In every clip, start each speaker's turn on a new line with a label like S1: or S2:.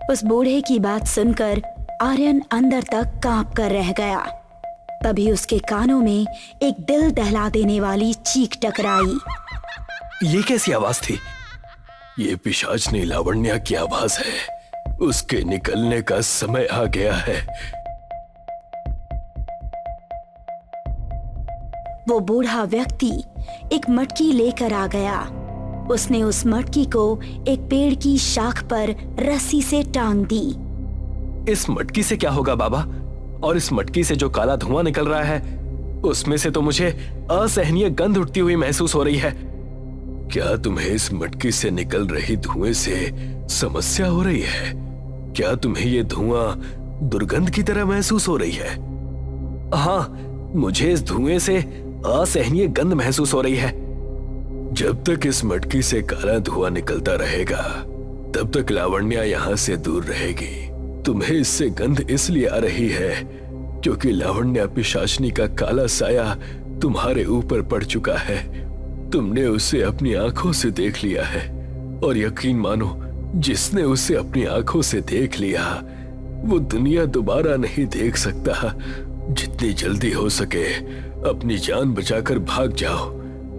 S1: उस बूढ़े की बात सुनकर आर्यन अंदर तक कांप कर रह गया। तभी उसके कानों में एक दिल दहला देने वाली चीख टकराई।
S2: ये कैसी आवाज थी? ये पिशाचनी लावण्या की आवाज है। उसके निकलने का समय आ गया है।
S1: वो बूढ़ा व्यक्ति एक मटकी लेकर आ गया। उसने उस मटकी को एक पेड़ की शाख पर रस्सी से टांग दी।
S2: इस मटकी से क्या होगा बाबा? और इस मटकी से जो काला धुआं निकल रहा है, उसमें से तो मुझे असहनीय गंध उठती हुई महसूस हो रही है। क्या तुम्हें इस मटकी से निकल रही धुएं से समस्या हो रही है? क्या तुम्हें ये धुआं दुर्गंध की तरह महसूस हो रही है? हाँ, मुझे इस धुएं से असहनीय गंध महसूस हो रही है। जब तक इस मटकी से काला धुआं निकलता रहेगा, तब तक लावण्या यहाँ से दूर रहेगी। तुम्हें इससे गंध इसलिए आ रही है क्योंकि लावण्या पिशाचनी का काला साया तुम्हारे ऊपर पड़ चुका है। तुमने उसे अपनी आंखों से देख लिया है, और यकीन मानो, जिसने उसे अपनी आंखों से देख लिया वो दुनिया दोबारा नहीं देख सकता। जितनी जल्दी हो सके अपनी जान बचाकर भाग जाओ,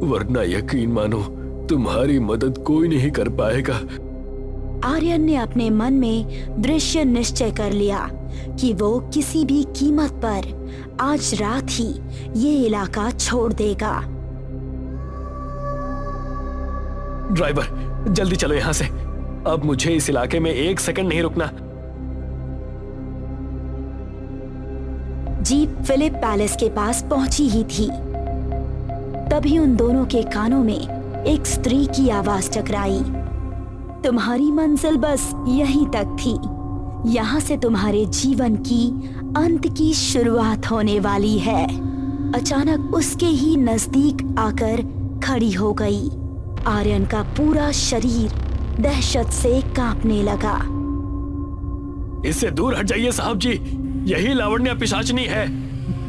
S2: वरना यकीन मानो तुम्हारी मदद कोई नहीं कर पाएगा।
S1: आर्यन ने अपने मन में दृश्य निश्चय कर लिया कि वो किसी भी कीमत पर आज रात ही ये इलाका छोड़ देगा।
S2: ड्राइवर, जल्दी चलो यहाँ से। अब मुझे इस इलाके में एक सेकंड नहीं रुकना।
S1: जीप फिलिप पैलेस के पास पहुंची ही थी। तभी उन दोनों के कानों में एक स्त्री की आवाज टकराई। तुम्हारी मंजिल बस यहीं तक थी। यहाँ से तुम्हारे जीवन की अंत की शुरुआत होने वाली है। अचानक उसके ही नजदीक आकर खड़ी हो गई। आर्यन का पूरा शरीर दहशत से कांपने लगा।
S2: इससे दूर हट जाइए साहब जी। यही लावण्या पिशाचनी है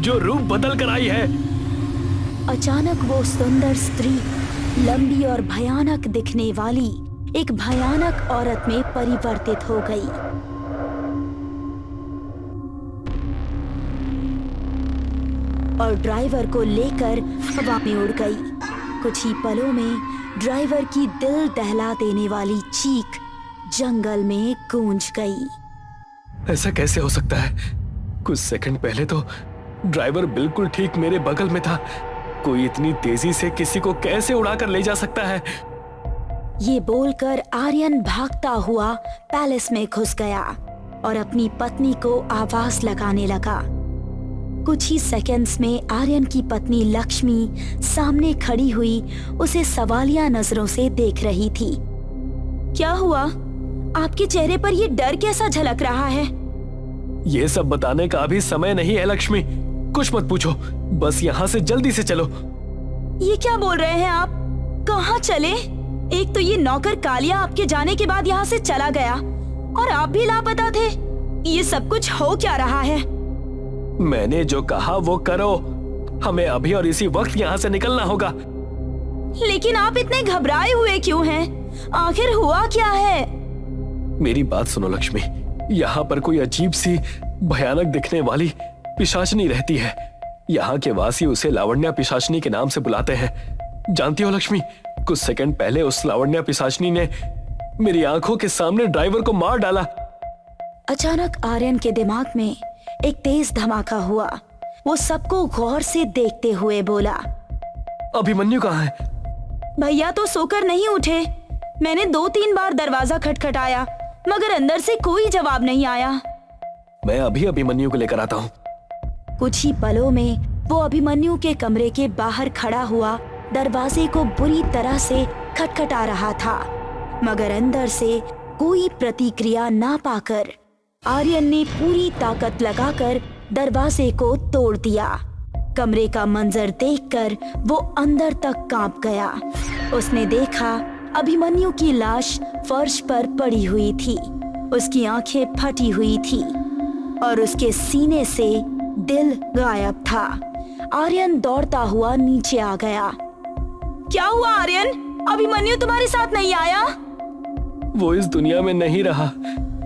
S2: जो रूप बदल कर आई है।
S1: अचानक वो सुंदर स्त्री लंबी और भयानक दिखने वाली एक भयानक औरत में परिवर्तित हो गई। और ड्राइवर को लेकर हवा में उड़ गई। कुछ ही पलों में ड्राइवर की दिल दहला देने वाली चीख जंगल में गूंज गई।
S2: ऐसा कैसे हो सकता है? कुछ सेकंड पहले तो ड्राइवर बिल्कुल ठीक मेरे बगल में था। कोई इतनी तेजी से किसी को कैसे उड़ाकर ले जा सकता है?
S1: ये बोलकर आर्यन भागता हुआ पैलेस में घुस गया और अपनी पत्नी को आवाज लगाने लगा। कुछ ही सेकंड्स में आर्यन की पत्नी लक्ष्मी सामने खड़ी हुई उसे सवालिया नजरों से देख रही थी। क्या हुआ? आपके चेहरे पर ये डर कैसा झलक रहा है?
S2: ये सब बताने का अभी समय नहीं है लक्ष्मी। कुछ मत पूछो, बस यहाँ से जल्दी से चलो।
S1: ये क्या बोल रहे हैं आप? कहाँ चले? एक तो ये नौकर कालिया आपके जाने के बाद यहाँ से चला गया और आप भी लापता थे। ये सब कुछ हो क्या रहा है?
S2: मैंने जो कहा वो करो। हमें अभी और इसी वक्त यहाँ से निकलना होगा।
S1: लेकिन आप इतने घबराए हुए क्यों हैं? आखिर हुआ क्या है?
S2: मेरी बात सुनो लक्ष्मी। यहाँ पर कोई अजीब सी भयानक दिखने वाली पिशाचनी रहती है। यहाँ के वासी उसे लावण्या पिशाचनी के नाम से बुलाते हैं। जानती हो लक्ष्मी, कुछ सेकंड पहले उस लावण्या पिशाचनी ने मेरी आंखों के सामने ड्राइवर को मार डाला।
S1: अचानक आर्यन के दिमाग में एक तेज धमाका हुआ। वो सबको गौर से देखते हुए बोला,
S2: अभिमन्यु कहाँ है?
S1: भैया तो सोकर नहीं उठे। मैंने 2-3 बार दरवाजा खटखटाया मगर अंदर से कोई जवाब नहीं आया।
S2: मैं अभी अभिमन्यु को लेकर आता हूँ।
S1: कुछ ही पलों में वो अभिमन्यु के कमरे के बाहर खड़ा हुआ दरवाजे को बुरी तरह से खटखटा रहा था, मगर अंदर से कोई प्रतिक्रिया ना पाकर आर्यन ने पूरी ताकत लगाकर दरवाजे को तोड़ दिया। कमरे का मंजर देखकर वो अंदर तक कांप गया। उसने देखा अभिमन्यु की लाश फर्श पर पड़ी हुई थी। उसकी आंखें फटी हुई थी और उसके सीने से दिल गायब था। आर्यन दौड़ता हुआ नीचे आ गया। क्या हुआ आर्यन? अभिमन्यु तुम्हारे साथ नहीं आया?
S2: वो इस दुनिया में नहीं रहा।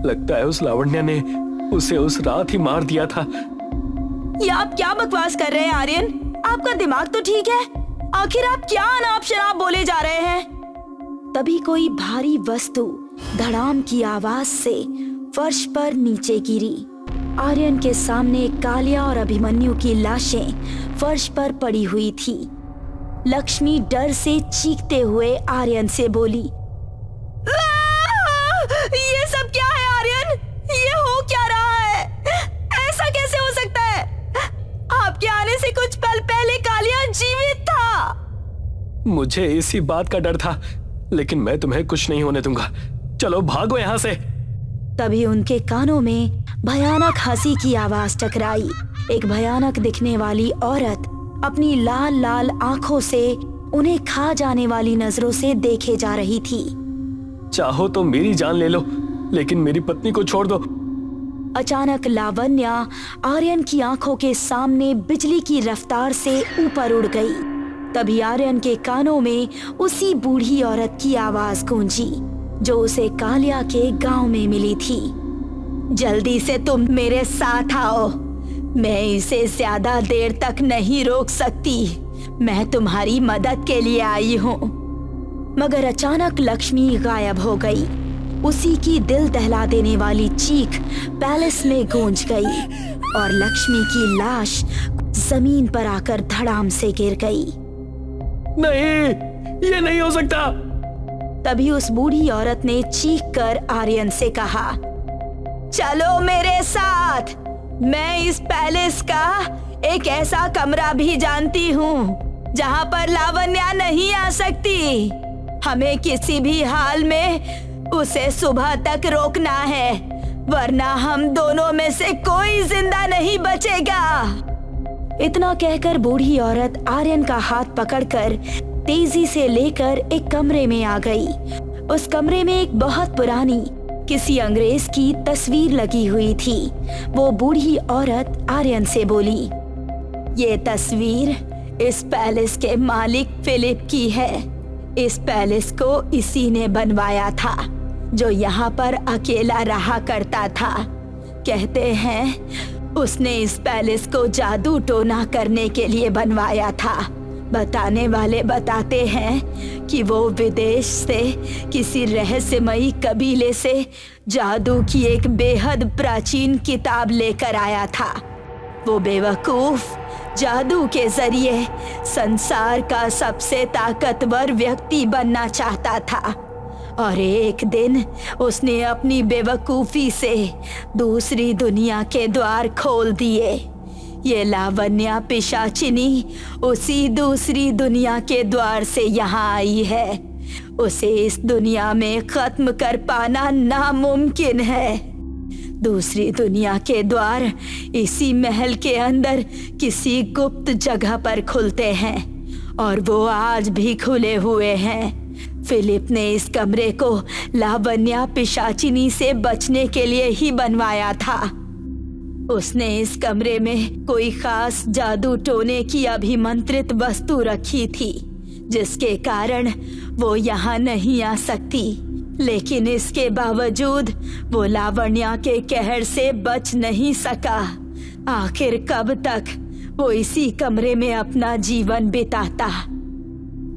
S2: लगता है उस लावण्या ने उसे उस रात ही मार दिया था।
S1: ये आप क्या बकवास कर रहे हैं आर्यन? आपका दिमाग तो ठीक है? आखिर आप क्या अनाप शनाप बोले जा रहे हैं? तभी कोई भारी वस्तु धड़ाम की आवाज से फर्श पर नीचे गिरी। आर्यन के सामने कालिया और अभिमन्यु की लाशें फर्श पर पड़ी हुई थी। लक्ष्मी डर से चीखते हुए आर्यन से बोली, ये सब क्या है आर्यन? ये हो क्या रहा है? ऐसा कैसे हो सकता है? आपके आने से कुछ पल पहले कालिया जीवित था।
S2: मुझे इसी बात का डर था, लेकिन मैं तुम्हें कुछ नहीं होने दूंगा। चलो भागो यहाँ से।
S1: तभी उनके कानों में भयानक हंसी की आवाज टकराई। एक भयानक दिखने वाली औरत अपनी लाल लाल आंखों से उन्हें खा जाने वाली नजरों से देखे जा रही थी।
S2: चाहो तो मेरी जान ले लो, लेकिन मेरी पत्नी को छोड़ दो।
S1: अचानक लावण्या आर्यन की आंखों के सामने बिजली की रफ्तार से ऊपर उड़ गई। तभी आर्यन के कानों में उसी बूढ़ी औरत की आवाज गूंजी जो उसे कालिया के गांव में मिली थी। जल्दी से तुम मेरे साथ आओ, मैं इसे ज्यादा देर तक नहीं रोक सकती। मैं तुम्हारी मदद के लिए आई हूँ। मगर अचानक लक्ष्मी गायब हो गई। उसी की दिल दहला देने वाली चीख पैलेस में गूंज गई और लक्ष्मी की लाश जमीन पर आकर धड़ाम से गिर गई।
S2: नहीं, ये नहीं हो सकता।
S1: तभी उस बूढ़ी औरत ने चीख कर आर्यन से कहा, चलो मेरे साथ। मैं इस पैलेस का एक ऐसा कमरा भी जानती हूँ जहाँ पर लावण्या नहीं आ सकती। हमें किसी भी हाल में उसे सुबह तक रोकना है, वरना हम दोनों में से कोई जिंदा नहीं बचेगा। इतना कहकर बूढ़ी औरत आर्यन का हाथ पकड़कर तेजी से लेकर एक कमरे में आ गई। उस कमरे में एक बहुत पुरानी किसी अंग्रेज की तस्वीर लगी हुई थी। वो बूढ़ी औरत आर्यन से बोली, ये तस्वीर इस पैलेस के मालिक फिलिप की है। इस पैलेस को इसी ने बनवाया था, जो यहाँ पर अकेला रहा करता था। कहते हैं उसने इस पैलेस को जादू टोना करने के लिए बनवाया था। बताने वाले बताते हैं कि वो विदेश से किसी रहस्यमयी कबीले से जादू की एक बेहद प्राचीन किताब लेकर आया था। वो बेवकूफ जादू के जरिए संसार का सबसे ताकतवर व्यक्ति बनना चाहता था और एक दिन उसने अपनी बेवकूफी से दूसरी दुनिया के द्वार खोल दिए। ये लावण्या पिशाचिनी उसी दूसरी दुनिया के द्वार से यहाँ आई है। उसे इस दुनिया में खत्म कर पाना नामुमकिन है। दूसरी दुनिया के द्वार इसी महल के अंदर किसी गुप्त जगह पर खुलते हैं और वो आज भी खुले हुए हैं। फिलिप ने इस कमरे को लावण्या पिशाचिनी से बचने के लिए ही बनवाया था। उसने इस कमरे में कोई खास जादू टोने की अभिमंत्रित वस्तु रखी थी, जिसके कारण वो यहाँ नहीं आ सकती। लेकिन इसके बावजूद वो लावण्या के कहर से बच नहीं सका। आखिर कब तक वो इसी कमरे में अपना जीवन बिताता।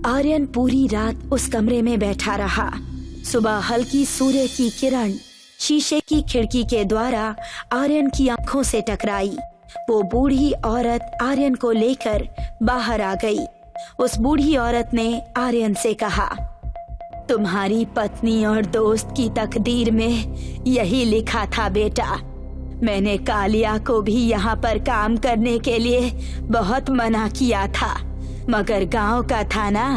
S1: आर्यन पूरी रात उस कमरे में बैठा रहा। सुबह हल्की सूर्य की किरण शीशे की खिड़की के द्वारा आर्यन की आंखों से टकराई। वो बूढ़ी औरत आर्यन को लेकर बाहर आ गई। उस बूढ़ी औरत ने आर्यन से कहा, तुम्हारी पत्नी और दोस्त की तकदीर में यही लिखा था बेटा। मैंने कालिया को भी यहाँ पर काम करने के लिए बहुत मना किया था, मगर गांव का था ना,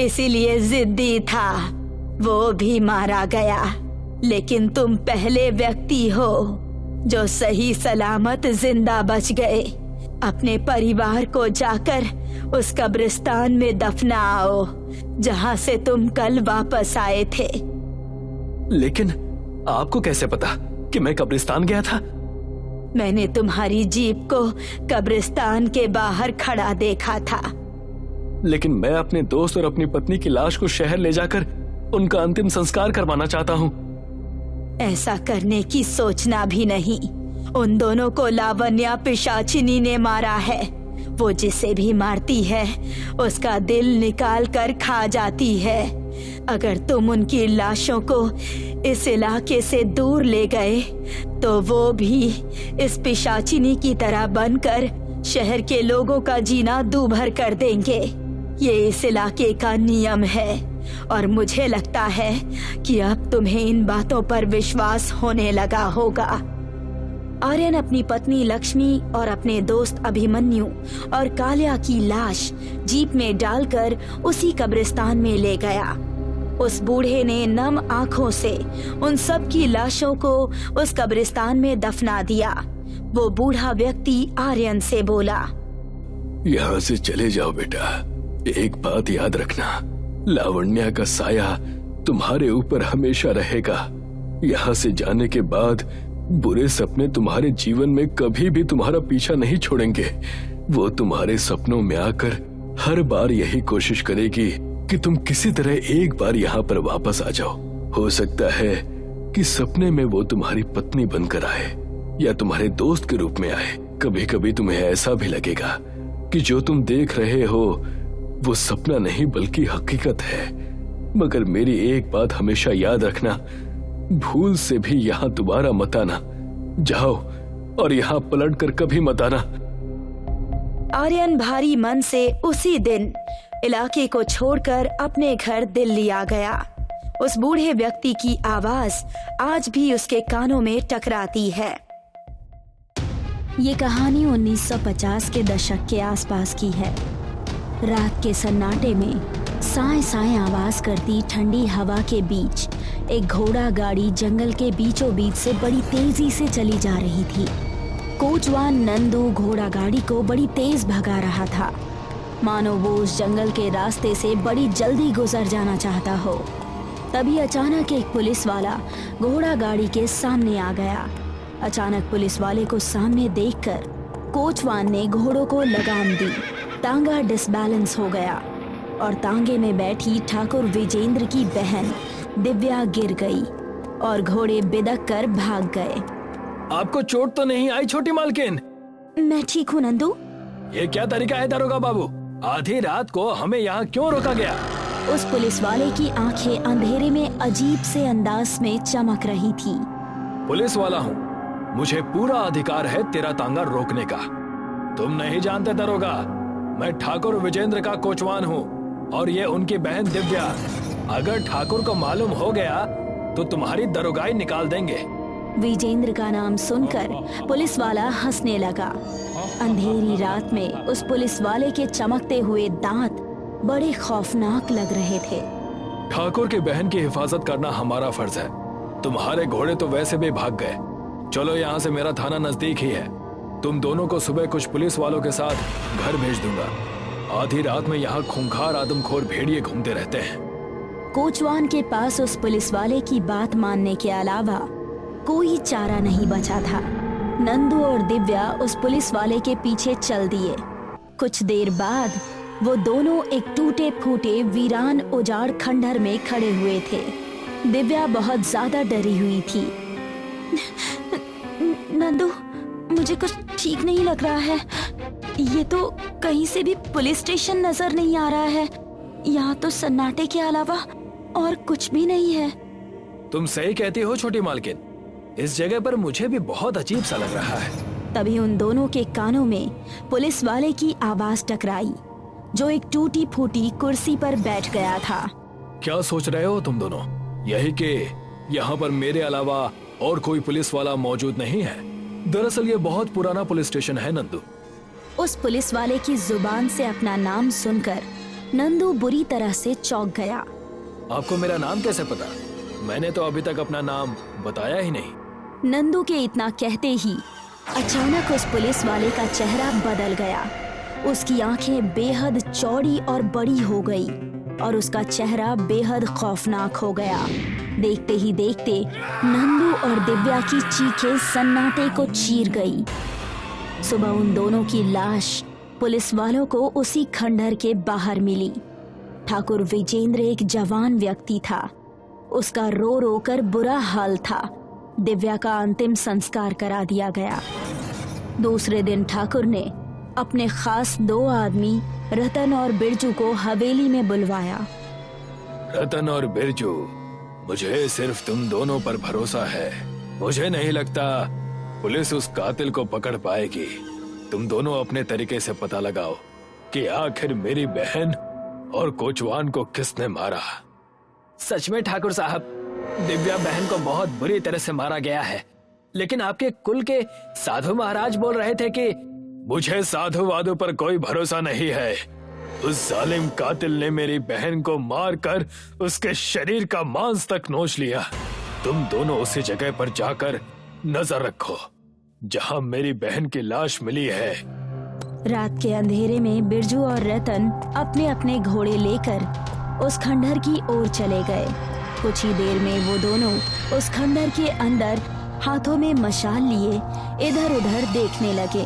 S1: इसीलिए जिद्दी था। वो भी मारा गया। लेकिन तुम पहले व्यक्ति हो जो सही सलामत जिंदा बच गए। अपने परिवार को जाकर उस कब्रिस्तान में दफनाओ जहां से तुम कल वापस आए थे।
S2: लेकिन आपको कैसे पता कि मैं कब्रिस्तान गया था?
S1: मैंने तुम्हारी जीप को कब्रिस्तान के बाहर खड़ा देखा था।
S2: लेकिन मैं अपने दोस्त और अपनी पत्नी की लाश को शहर ले जाकर उनका अंतिम संस्कार करवाना चाहता हूँ।
S1: ऐसा करने की सोचना भी नहीं। उन दोनों को लावण्या पिशाचिनी ने मारा है। वो जिसे भी मारती है उसका दिल निकाल कर खा जाती है। अगर तुम उनकी लाशों को इस इलाके से दूर ले गए तो वो भी इस पिशाचिनी की तरह बनकर शहर के लोगों का जीना दूभर कर देंगे। ये इस इलाके का नियम है और मुझे लगता है कि अब तुम्हें इन बातों पर विश्वास होने लगा होगा। आर्यन अपनी पत्नी लक्ष्मी और अपने दोस्त अभिमन्यु और काल्या की लाश जीप में डालकर उसी कब्रिस्तान में ले गया। उस बूढ़े ने नम आंखों से उन सब की लाशों को उस कब्रिस्तान में दफना दिया। वो बूढ़ा व्यक्ति आर्यन से बोला,
S2: यहाँ से चले जाओ बेटा। एक बात याद रखना, लावण्या का साया तुम्हारे ऊपर हमेशा रहेगा। यहाँ से जाने के बाद बुरे सपने तुम्हारे जीवन में कभी भी तुम्हारा पीछा नहीं छोड़ेंगे। वो तुम्हारे सपनों में आकर हर बार यही कोशिश करेगी कि तुम किसी तरह एक बार यहाँ पर वापस आ जाओ। हो सकता है कि सपने में वो तुम्हारी पत्नी बनकर आए या तुम्हारे दोस्त के रूप में आए। कभी कभी तुम्हें ऐसा भी लगेगा कि जो तुम देख रहे हो वो सपना नहीं बल्कि हकीकत है। मगर मेरी एक बात हमेशा याद रखना, भूल से भी यहाँ दोबारा मत आना। जाओ और यहाँ पलट कर कभी मत आना।
S1: आर्यन भारी मन से उसी दिन इलाके को छोड़कर अपने घर दिल्ली आ गया। उस बूढ़े व्यक्ति की आवाज आज भी उसके कानों में टकराती है। ये कहानी 1950 के दशक के आसपास की है। रात के सन्नाटे में साए साए आवाज करती ठंडी हवा के बीच एक घोड़ा गाड़ी जंगल के बीचों बीच से बड़ी तेजी से चली जा रही थी। कोचवान नंदू घोड़ा गाड़ी को बड़ी तेज भगा रहा था, मानो वो उस जंगल के रास्ते से बड़ी जल्दी गुजर जाना चाहता हो। तभी अचानक एक पुलिस वाला घोड़ा गाड़ी के सामने आ गया। अचानक पुलिस वाले को सामने देखकर कोचवान ने घोड़ों को लगाम दी। तांगा डिसबैलेंस हो गया और तांगे में बैठी ठाकुर विजेंद्र की बहन दिव्या गिर गई और घोड़े बिदक कर भाग गए।
S2: आपको चोट तो नहीं आई छोटी मालकिन?
S1: मैं ठीक हूँ नंदू।
S2: ये क्या तरीका है दरोगा बाबू? आधी रात को हमें यहाँ क्यों रोका गया?
S1: उस पुलिस वाले की आंखें अंधेरे में अजीब से अंदाज में चमक रही थी।
S2: पुलिस वाला हूँ, मुझे पूरा अधिकार है तेरा तांगा रोकने का। तुम नहीं जानते दरोगा, मैं ठाकुर विजेंद्र का कोचवान हूँ और ये उनकी बहन दिव्या। अगर ठाकुर को मालूम हो गया तो तुम्हारी दरोगाई निकाल देंगे।
S1: विजेंद्र का नाम सुनकर पुलिस वाला हंसने लगा। अंधेरी रात में उस पुलिस वाले के चमकते हुए दांत बड़े खौफनाक लग रहे थे।
S2: ठाकुर की बहन की हिफाजत करना हमारा फर्ज है। तुम्हारे घोड़े तो वैसे भी भाग गए। चलो यहाँ से, मेरा थाना नजदीक ही है। तुम दोनों को सुबह कुछ पुलिस वालों के साथ घर भेज दूंगा। आधी रात में यहाँ खूंखार आदमखोर भेड़िए घूमते रहते हैं।
S1: कोचवान के पास उस पुलिस वाले की बात मानने के अलावा कोई चारा नहीं बचा था। नंदू और दिव्या उस पुलिस वाले के पीछे चल दिए। कुछ देर बाद वो दोनों एक टूटे फूटे वीरान उजाड़ खंडहर में खड़े हुए थे। दिव्या बहुत ज्यादा डरी हुई थी। नंदू, मुझे कुछ ठीक नहीं लग रहा है। ये तो कहीं से भी पुलिस स्टेशन नजर नहीं आ रहा है। यहाँ तो सन्नाटे के अलावा और कुछ भी नहीं है।
S2: तुम सही कहती हो छोटी मालकिन, इस जगह पर मुझे भी बहुत अजीब सा लग रहा है।
S1: तभी उन दोनों के कानों में पुलिस वाले की आवाज टकराई, जो एक टूटी फूटी कुर्सी पर बैठ गया था।
S2: क्या सोच रहे हो तुम दोनों? यही कि यहाँ पर मेरे अलावा और कोई पुलिस वाला मौजूद नहीं है। दरअसल ये बहुत पुराना पुलिस स्टेशन है नंदू।
S1: उस पुलिस वाले की जुबान से अपना नाम सुनकर नंदू बुरी तरह से चौंक गया।
S2: आपको मेरा नाम कैसे पता? मैंने तो अभी तक अपना नाम बताया ही नहीं।
S1: नंदू के इतना कहते ही अचानक उस पुलिस वाले का चेहरा बदल गया। उसकी आंखें बेहद चौड़ी और बड़ी हो गई और उसका चेहरा बेहद खौफनाक हो गया। देखते ही देखते नंदू और दिव्या की चीखें सन्नाटे को चीर गई। सुबह उन दोनों की लाश पुलिस वालों को उसी खंडहर के बाहर मिली। ठाकुर विजेंद्र एक जवान व्यक्ति था। उसका रो रो कर बुरा हाल था दिव्या का अंतिम संस्कार करा दिया गया। दूसरे दिन ठाकुर ने अपने खास 2 आदमी रतन और बिरजू को हवेली में बुलवाया।
S2: रतन और बिरजू, मुझे सिर्फ तुम दोनों पर भरोसा है। मुझे नहीं लगता पुलिस उस कातिल को पकड़ पाएगी। तुम दोनों अपने तरीके से पता लगाओ कि आखिर मेरी बहन और कोचवान को किसने मारा।
S3: सच में ठाकुर साहब, दिव्या बहन को बहुत बुरी तरह से मारा गया है, लेकिन आपके कुल के साधु महाराज बोल रहे थे कि
S2: मुझे साधु वादु पर कोई भरोसा नहीं है। उस जालिम कातिल ने मेरी बहन को मारकर उसके शरीर का मांस तक नोच लिया। तुम दोनों उसी जगह पर जाकर नजर रखो जहां मेरी बहन की लाश मिली है।
S1: रात के अंधेरे में बिरजू और रतन अपने अपने घोड़े लेकर उस खंडहर की ओर चले गए। कुछ ही देर में वो दोनों उस खंडहर के अंदर हाथों में मशाल लिए इधर उधर देखने लगे।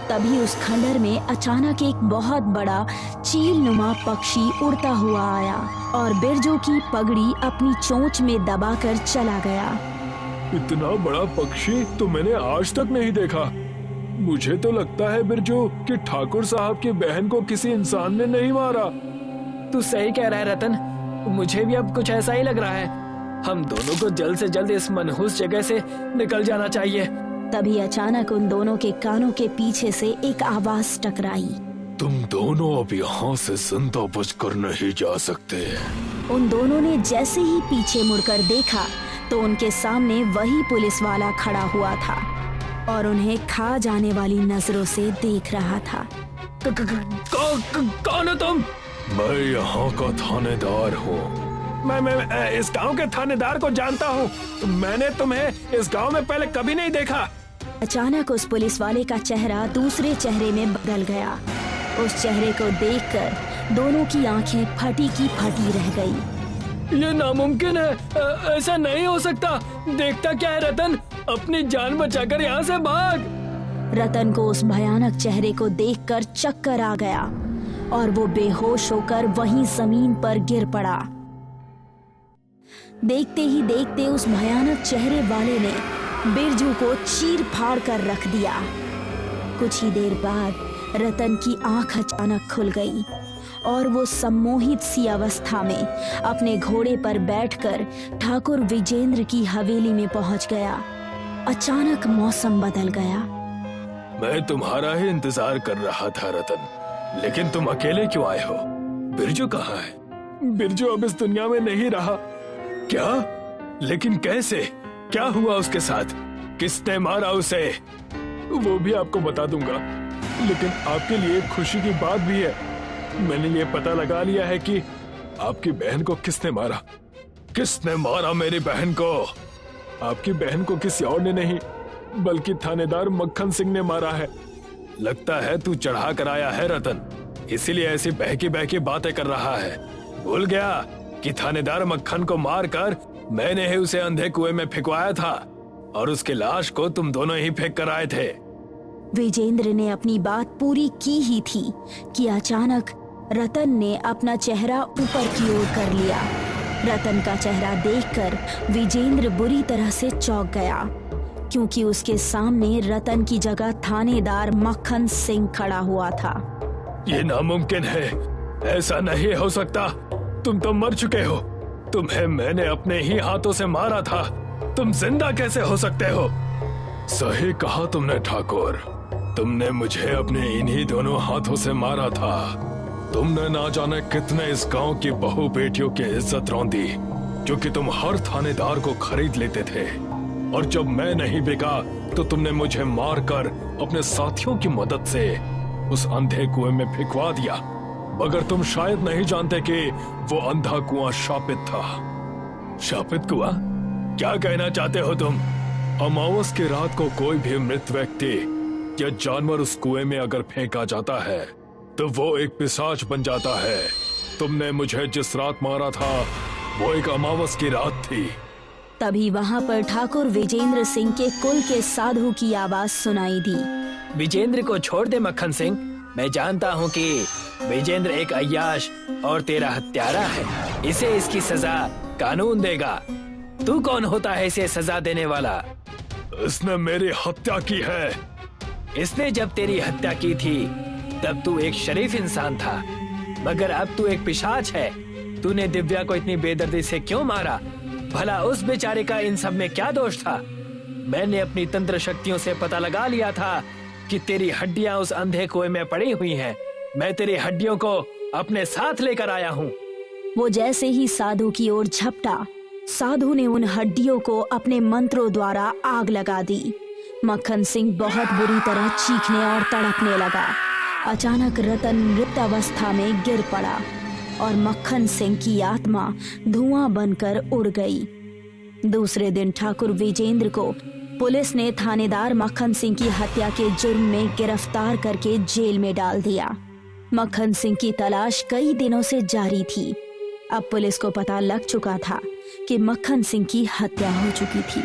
S1: तभी उस खंडहर में अचानक एक बहुत बड़ा चीलनुमा पक्षी उड़ता हुआ आया और बिरजू की पगड़ी अपनी चोंच में दबाकर चला गया।
S2: इतना बड़ा पक्षी तो मैंने आज तक नहीं देखा। मुझे तो लगता है बिरजू कि ठाकुर साहब की बहन को किसी इंसान ने नहीं मारा।
S3: तू सही कह रहा है रतन, मुझे भी अब कुछ ऐसा ही लग रहा है। हम दोनों को जल्द से जल्द इस मनहूस जगह से निकल जाना चाहिए।
S1: तभी अचानक उन दोनों के कानों के पीछे से एक आवाज टकराई।
S2: तुम दोनों अब यहाँ से जिंदा बचकर नहीं जा सकते।
S1: उन दोनों ने जैसे ही पीछे मुड़कर देखा तो उनके सामने वही पुलिस वाला खड़ा हुआ था और उन्हें खा जाने वाली नजरों से देख रहा था।
S2: कौन हो तुम? मैं यहाँ का थानेदार हूँ। मैं इस गांव के थानेदार को जानता हूँ। मैंने तुम्हें इस गांव में पहले कभी नहीं देखा।
S1: अचानक उस पुलिस वाले का चेहरा दूसरे चेहरे में बदल गया। उस चेहरे को देखकर दोनों की आंखें फटी की फटी रह गई।
S3: ये नामुमकिन है, ऐसा नहीं हो सकता। देखता क्या है रतन, अपनी जान बचाकर यहाँ से भाग।
S1: रतन को उस भयानक चेहरे को देखकर चक्कर आ गया और वो बेहोश होकर वहीं जमीन पर गिर पड़ा। देखते ही देखते उस भयानक चेहरे वाले ने बिरजू को चीर फाड़ कर रख दिया। कुछ ही देर बाद रतन की आंख अचानक खुल गई और वो सम्मोहित सी अवस्था में अपने घोड़े पर बैठकर ठाकुर विजेंद्र की हवेली में पहुंच गया। अचानक मौसम बदल गया।
S2: मैं तुम्हारा ही इंतजार कर रहा था रतन, लेकिन तुम अकेले क्यों आए हो? बिरजू कहाँ है? बिरजू अब इस दुनिया में नहीं रहा। क्या? लेकिन कैसे? क्या हुआ उसके साथ? किसने मारा उसे? वो भी आपको बता दूंगा, लेकिन आपके लिए एक खुशी की बात भी है। मैंने ये पता लगा लिया है कि आपकी बहन को किसने मारा। किसने मारा मेरी बहन को? आपकी बहन को किसी और ने नहीं, बल्कि थानेदार मक्खन सिंह ने मारा है। लगता है तू चढ़ा कर आया है रतन, इसीलिए ऐसी बहकी बहकी बातें कर रहा है। भूल गया कि थानेदार मक्खन को मारकर मैंने ही उसे अंधे कुएं में फेंकवाया था और उसकी लाश को तुम दोनों ही फेंक कर आए थे।
S1: विजेंद्र ने अपनी बात पूरी की ही थी कि अचानक रतन ने अपना चेहरा ऊपर की ओर कर लिया। रतन का चेहरा देखकर विजेंद्र बुरी तरह से चौंक गया, क्योंकि उसके सामने रतन की जगह थानेदार मक्खन सिंह खड़ा हुआ था।
S2: ये नामुमकिन है, ऐसा नहीं हो सकता। तुम तो मर चुके हो। तुम्हें मैंने अपने ही हाथों से मारा था। तुम जिंदा कैसे हो सकते हो? सही कहा तुमने ठाकुर, तुमने मुझे अपने इन्हीं दोनों हाथों से मारा था। तुमने ना जाने कितने इस गांव की बहू बेटियों की इज्जत रौंदी, क्योंकि तुम हर थानेदार को खरीद लेते थे। और जब मैं नहीं बिका तो तुमने मुझे मारकर अपने साथियों की मदद से उस अंधे कुएं में फेंकवा दिया, मगर तुम शायद नहीं जानते कि वो अंधा कुआं शापित था। शापित कुआं? क्या कहना चाहते हो तुम? अमावस की रात को कोई भी मृत व्यक्ति या जानवर उस कुएं में अगर फेंका जाता है तो वो एक पिशाच बन जाता है। तुमने मुझे जिस रात मारा था वो एक अमावस की रात थी।
S1: तभी वहाँ पर ठाकुर विजेंद्र सिंह के कुल के साधु की आवाज सुनाई दी।
S3: विजेंद्र को छोड़ दे मक्खन सिंह, मैं जानता हूँ कि विजेंद्र एक अय्याश और तेरा हत्यारा है। इसे इसकी सजा कानून देगा। तू कौन होता है इसे सजा देने वाला?
S2: इसने मेरी हत्या की है।
S3: इसने जब तेरी हत्या की थी तब तू एक शरीफ इंसान था, मगर अब तू एक पिशाच है। तूने दिव्या को इतनी बेदर्दी से क्यों मारा? भला उस बेचारे का इन सब में क्या दोष था? मैंने अपनी तंत्र शक्तियों से पता लगा लिया था कि तेरी हड्डियां उस अंधे कुएं में पड़ी हुई हैं। मैं तेरी हड्डियों को अपने साथ लेकर आया हूँ।
S1: वो जैसे ही साधु की ओर झपटा, साधु ने उन हड्डियों को अपने मंत्रों द्वारा आग लगा दी। मक्खन सिंह बहुत बुरी तरह चीखने और तड़पने लगा। अचानक रतन मृतावस्था में गिर पड़ा और मक्खन सिंह की आत्मा धुआं बनकर उड़ गई। दूसरे दिन ठाकुर विजेंद्र को पुलिस ने थानेदार मक्खन सिंह की हत्या के जुर्म में गिरफ्तार करके जेल में डाल दिया। मक्खन सिंह की तलाश कई दिनों से जारी थी। अब पुलिस को पता लग चुका था कि मक्खन सिंह की हत्या हो चुकी थी।